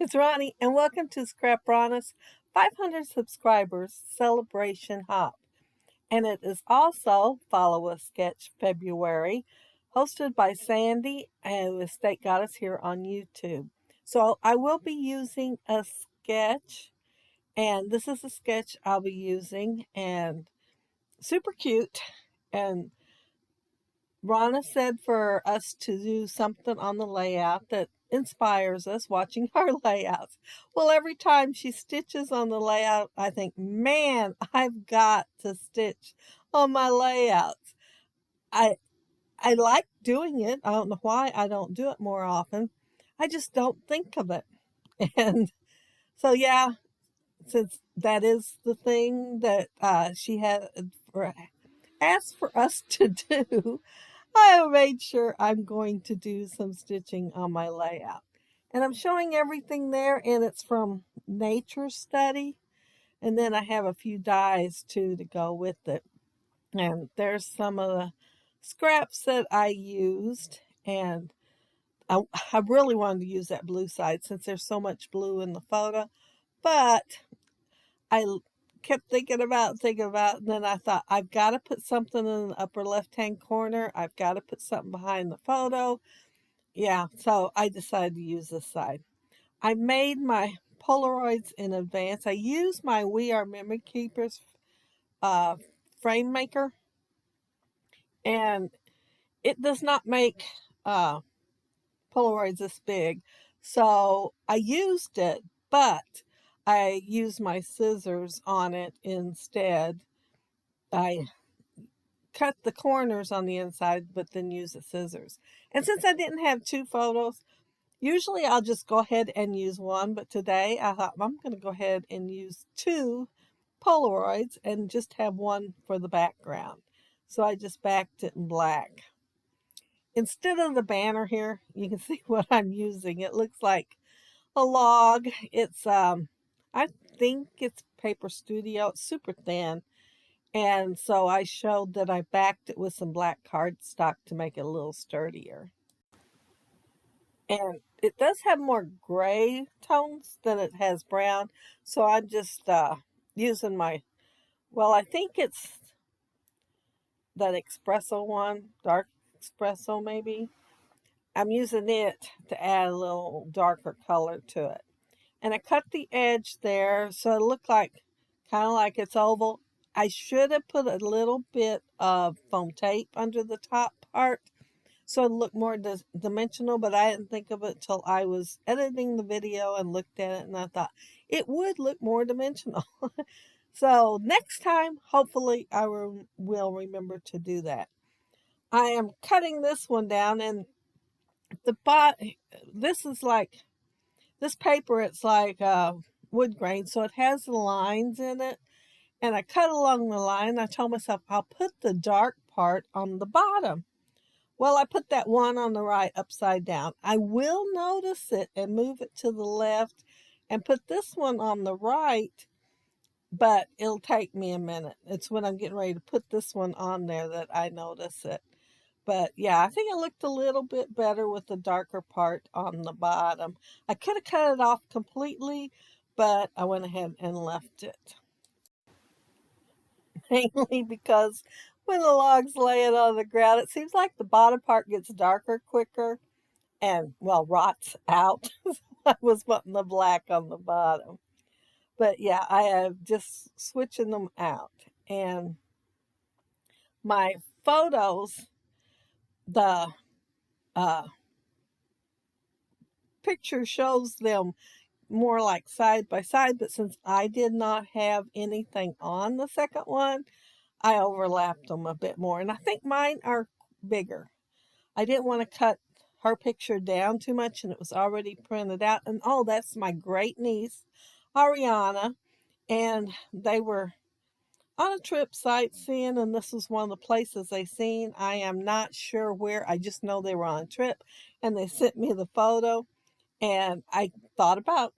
It's Ronnie, and welcome to ScrapRona's 500 subscribers celebration hop. And it is also Follow a Sketch February, hosted by Sandy and the State Goddess here on YouTube. So I will be using a sketch, and this is a sketch I'll be using, and super cute. And Rona said for us to do something on the layout that inspires us watching our layouts. Well, every time she stitches on the layout, I think, man, I've got to stitch on my layouts. I I like doing it. I don't know why I don't do it more often. I just don't think of it. And so, yeah, since that is the thing that she had asked for us to do, I made sure I'm going to do some stitching on my layout. And I'm showing everything there, and it's from Nature Study. And then I have a few dies too to go with it. And there's some of the scraps that I used. And I really wanted to use that blue side since there's so much blue in the photo. But I kept thinking about, and then I thought, I've got to put something in the upper left-hand corner. I've got to put something behind the photo. Yeah, so I decided to use this side. I made my Polaroids in advance. I used my We Are Memory Keepers uh, frame maker, and it does not make Polaroids this big. So I used it, but I used my scissors on it instead. I cut the corners on the inside, but then use the scissors. And since I didn't have two photos, usually I'll just go ahead and use one, but today I thought I'm going to go ahead and use two Polaroids and just have one for the background. So I just backed it in black. Instead of the banner here, you can see what I'm using. It looks like a log. It's I think it's Paper Studio. It's super thin. And so I showed that I backed it with some black cardstock to make it a little sturdier. And it does have more gray tones than it has brown. So I'm just using my, well, I think it's that espresso one, dark espresso maybe. I'm using it to add a little darker color to it. And I cut the edge there so it looked like, kind of like it's oval. I should have put a little bit of foam tape under the top part so it looked more dimensional, but I didn't think of it till I was editing the video and looked at it, and I thought it would look more dimensional. So next time, hopefully I will remember to do that. I am cutting this one down, and the this is like, this paper, it's like wood grain, so it has lines in it. And I cut along the line. I told myself I'll put the dark part on the bottom. Well, I put that one on the right upside down. I will notice it and move it to the left and put this one on the right, but it'll take me a minute. It's when I'm getting ready to put this one on there that I notice it. But yeah, I think it looked a little bit better with the darker part on the bottom. I could have cut it off completely, but I went ahead and left it. Mainly because when the logs lay it on the ground, it seems like the bottom part gets darker quicker and, well, rots out. I was putting the black on the bottom. But yeah, I am just switching them out. And my photos, the uh, picture shows them more like side by side, but since I did not have anything on the second one, I overlapped them a bit more. And I think mine are bigger. I didn't want to cut her picture down too much, and it was already printed out. And oh, that's my great niece, Ariana. And they were on a trip sightseeing, and this was one of the places they seen. I am not sure where. I just know they were on a trip, and they sent me the photo. And I thought about,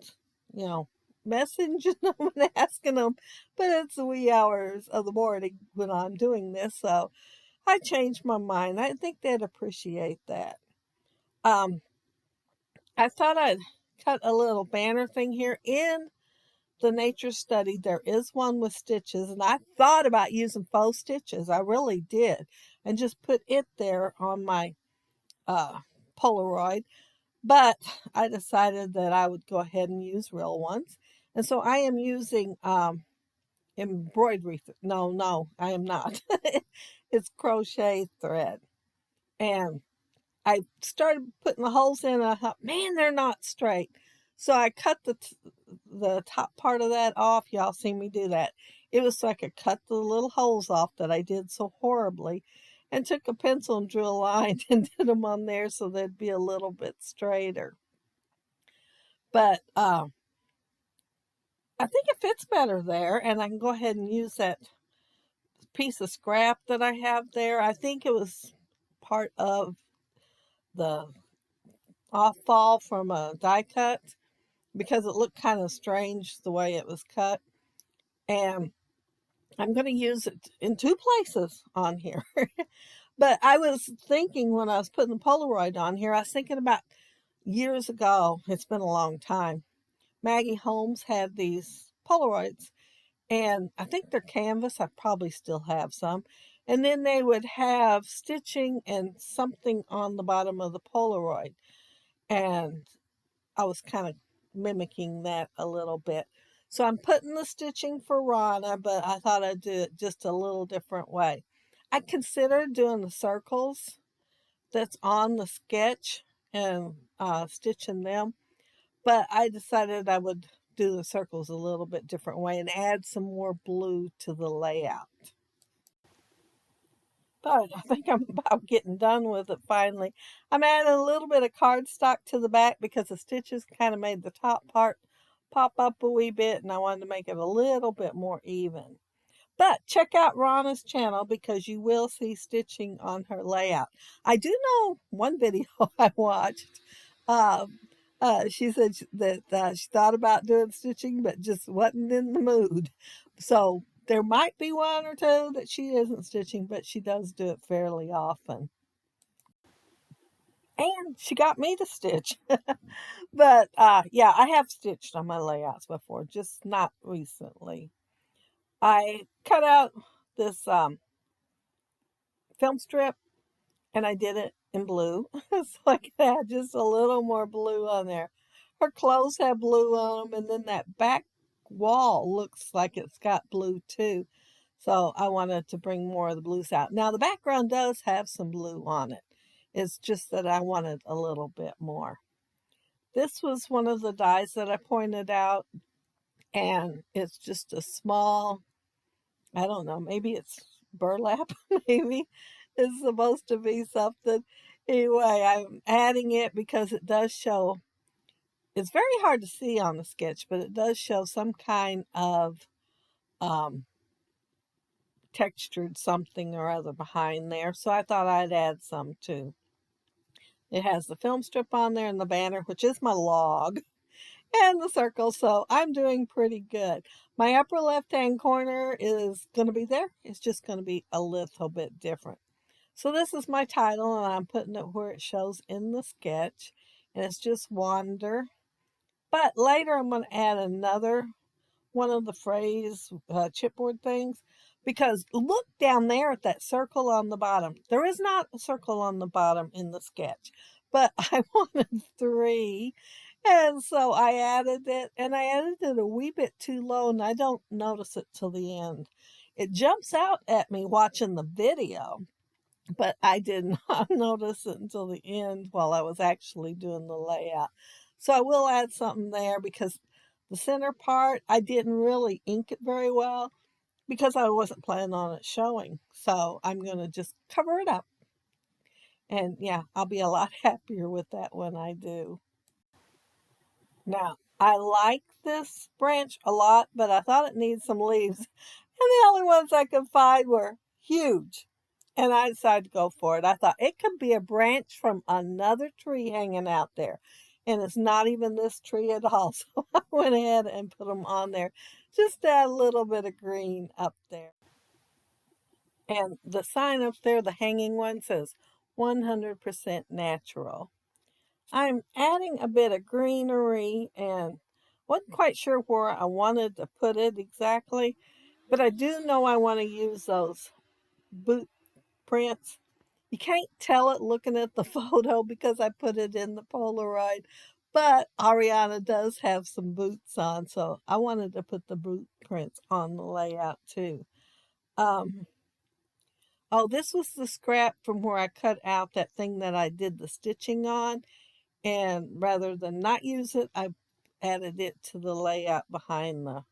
you know, messaging them and asking them, but it's the wee hours of the morning when I'm doing this, so I changed my mind. I think they'd appreciate that. Um, I thought I'd cut a little banner thing here. In the nature study, there is one with stitches, and I thought about using faux stitches. I really did, and just put it there on my Polaroid. But I decided that I would go ahead and use real ones. And so I am using embroidery. No, I am not. It's crochet thread. And I started putting the holes in, and I thought, man, they're not straight. So I cut the top part of that off. Y'all see me do that. It was so I could cut the little holes off that I did so horribly, and took a pencil and drew a line and did them on there so they'd be a little bit straighter. But I think it fits better there, and I can go ahead and use that piece of scrap that I have there. I think it was part of the off fall from a die cut, because it looked kind of strange the way it was cut. And I'm going to use it in two places on here. But I was thinking, when I was putting the Polaroid on here, I was thinking about years ago. It's been a long time. Maggie Holmes had these Polaroids, and I think they're canvas. I probably still have some. And then they would have stitching and something on the bottom of the Polaroid. And I was kind of mimicking that a little bit. So I'm putting the stitching for Rona, but I thought I'd do it just a little different way. I considered doing the circles that's on the sketch and stitching them, but I decided I would do the circles a little bit different way and add some more blue to the layout. But I think I'm about getting done with it finally. I'm adding a little bit of cardstock to the back because the stitches kind of made the top part pop up a wee bit, and I wanted to make it a little bit more even. But check out Rona's channel because you will see stitching on her layout. I do know one video I watched. She said that she thought about doing stitching, but just wasn't in the mood. So there might be one or two that she isn't stitching, but she does do it fairly often. And she got me to stitch. But yeah, I have stitched on my layouts before, just not recently. I cut out this film strip, and I did it in blue. So I could add just a little more blue on there. Her clothes have blue on them, and then that back wall looks like it's got blue too. So I wanted to bring more of the blues out. Now the background does have some blue on it. It's just that I wanted a little bit more. This was one of the dies that I pointed out, and it's just a small, I don't know, maybe it's burlap, maybe it's supposed to be something. Anyway, I'm adding it because it does show, it's very hard to see on the sketch, but it does show some kind of textured something or other behind there. So I thought I'd add some too. It has the film strip on there and the banner, which is my log, and the circle, so I'm doing pretty good. My upper left-hand corner is going to be there. It's just going to be a little bit different. So this is my title, and I'm putting it where it shows in the sketch, and it's just Wander. But later I'm going to add another one of the phrase chipboard things, because look down there at that circle on the bottom. There is not a circle on the bottom in the sketch, but I wanted 3. And so I added it, and I added it a wee bit too low, and I don't notice it till the end. It jumps out at me watching the video, but I did not notice it until the end while I was actually doing the layout. So I will add something there because the center part, I didn't really ink it very well because I wasn't planning on it showing. So I'm going to just cover it up. And yeah, I'll be a lot happier with that when I do. Now, I like this branch a lot, but I thought it needs some leaves. And the only ones I could find were huge. And I decided to go for it. I thought it could be a branch from another tree hanging out there. And it's not even this tree at all. So I went ahead and put them on there. Just add a little bit of green up there. And the sign up there, the hanging one, says 100% natural. I'm adding a bit of greenery and wasn't quite sure where I wanted to put it exactly, but I do know I want to use those boot prints. You can't tell it looking at the photo because I put it in the Polaroid, but Ariana does have some boots on, so I wanted to put the boot prints on the layout too. Um, oh, this was the scrap from where I cut out that thing that I did the stitching on, and rather than not use it, I added it to the layout behind the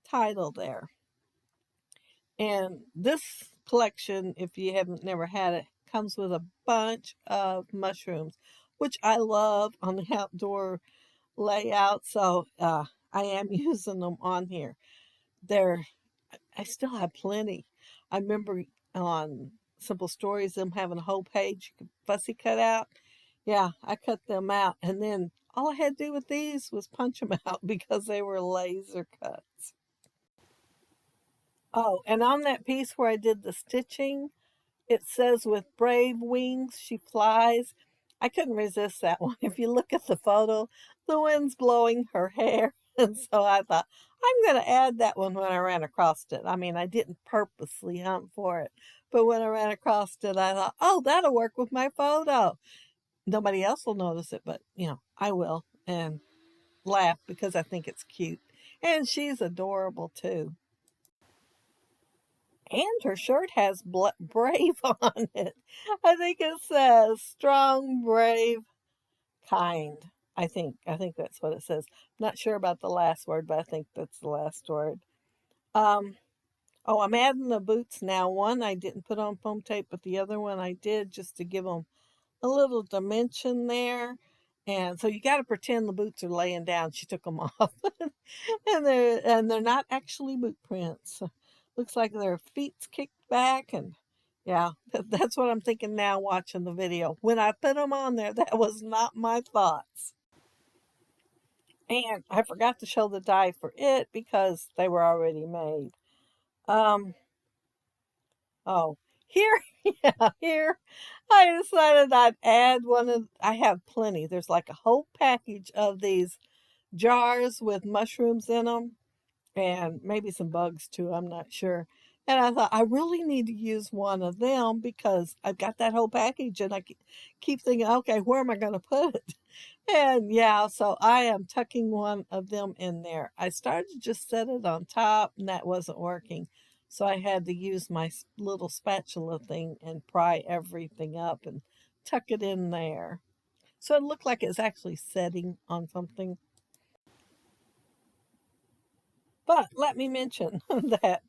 title there. And this collection, if you haven't never had it, comes with a bunch of mushrooms, which I love on the outdoor layout. So I am using them on here. They're I still have plenty. I remember on Simple Stories them having a whole page you could fussy cut out. Yeah, I cut them out, and then all I had to do with these was punch them out because they were laser cuts. Oh, and on that piece where I did the stitching, it says with brave wings she flies. I couldn't resist that one. If you look at the photo, the wind's blowing her hair. And so I thought, I'm going to add that one when I ran across it. I mean, I didn't purposely hunt for it, but when I ran across it, I thought, oh, that'll work with my photo. Nobody else will notice it, but I will and laugh because I think it's cute. And she's adorable too. And her shirt has brave on it. I think it says strong, brave, kind. I think that's what it says. Not sure about the last word, but I think that's the last word. Um, oh, I'm adding the boots now. One I didn't put on foam tape, but the other one I did just to give them a little dimension there. And so you got to pretend the boots are laying down. She took them off, and they're not actually boot prints. Looks like their feet's kicked back, and yeah, that's what I'm thinking now watching the video. When I put them on there, that was not my thoughts. And I forgot to show the die for it because they were already made. Um, oh, here, yeah, here, I decided I'd add one of, I have plenty. There's like a whole package of these jars with mushrooms in them and maybe some bugs too, I'm not sure. And I thought, I really need to use one of them because I've got that whole package and I keep thinking, okay, where am I going to put it? And yeah, so I am tucking one of them in there. I started to just set it on top and that wasn't working. So I had to use my little spatula thing and pry everything up and tuck it in there. So it looked like it's actually setting on something. But let me mention that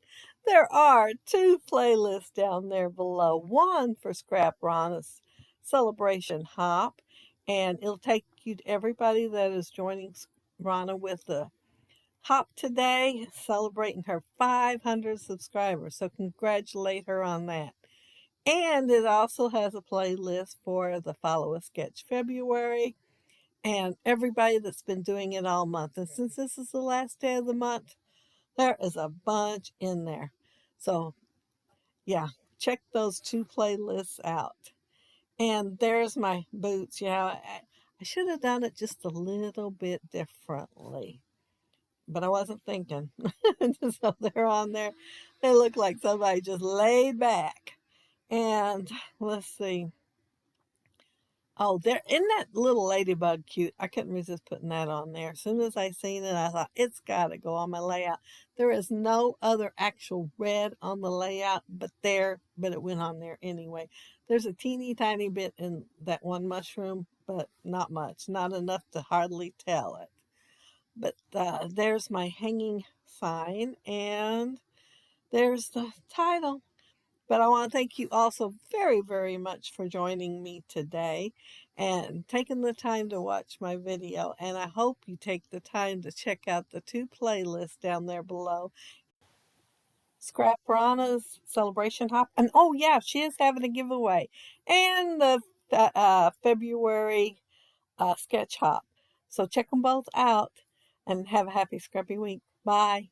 there are two playlists down there below. One for ScrapRona's Celebration Hop, and it'll take you to everybody that is joining Rona with the hop today, celebrating her 500 subscribers. So congratulate her on that. And it also has a playlist for the Follow a Sketch February and everybody that's been doing it all month. And since this is the last day of the month, there is a bunch in there. So, yeah, check those two playlists out. And there's my boots. Yeah, I should have done it just a little bit differently, but I wasn't thinking. So they're on there. They look like somebody just laid back. And let's see. Oh, there isn't that little ladybug cute? I couldn't resist putting that on there. As soon as I seen it, I thought it's got to go on my layout. There is no other actual red on the layout, but it went on there anyway. There's a teeny tiny bit in that one mushroom, but not much, not enough to hardly tell it. But there's my hanging sign, and there's the title. But I want to thank you also very, very much for joining me today and taking the time to watch my video. And I hope you take the time to check out the two playlists down there below. ScrapRona's Celebration Hop. And oh yeah, she is having a giveaway. And the February Sketch Hop. So check them both out and have a happy scrappy week. Bye.